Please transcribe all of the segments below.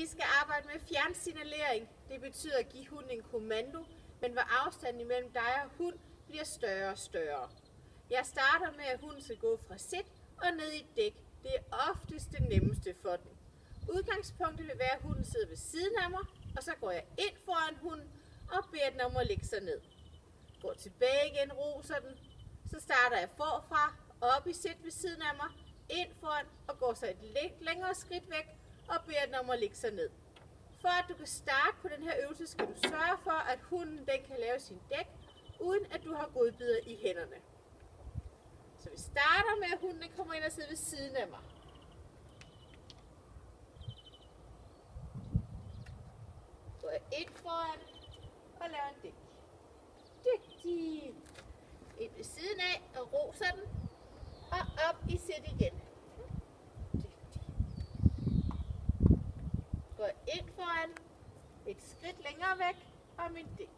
Vi skal arbejde med fjernsignalering. Det betyder at give hunden en kommando, men hvor afstanden imellem dig og hund bliver større og større. Jeg starter med, at hunden skal gå fra sit og ned i dæk. Det er oftest det nemmeste for den. Udgangspunktet vil være, at hunden sidder ved siden af mig, og så går jeg ind foran hunden og beder den om at lægge sig ned. Går tilbage igen, roser den. Så starter jeg forfra, op i sit ved siden af mig, ind foran og går så et lidt længere skridt væk og beder den om at lægge sig ned. For at du kan starte på den her øvelse, skal du sørge for, at hunden den kan lave sin dæk, uden at du har godbidder i hænderne. Så vi starter med, at hunden kommer ind og sidder ved siden af mig. Går jeg ind foran og laver en dæk. Dygtig. Ind ved siden af og roser den. Og op i sit igen. Dygtig. Går ind foran. Et skridt længere væk. Og min dæk.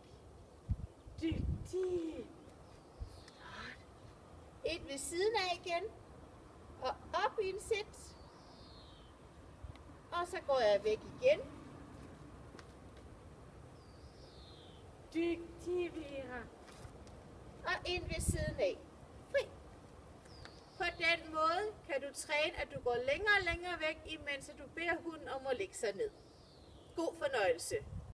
Dygtig. Ind ved siden af igen. Og op i en sit. Og så går jeg væk igen. Dygtig, Vera. Og ind ved siden af. Fri. På den måde kan du træne, at du går længere og længere væk, imens du beder hunden om at lægge sig ned. God fornøjelse.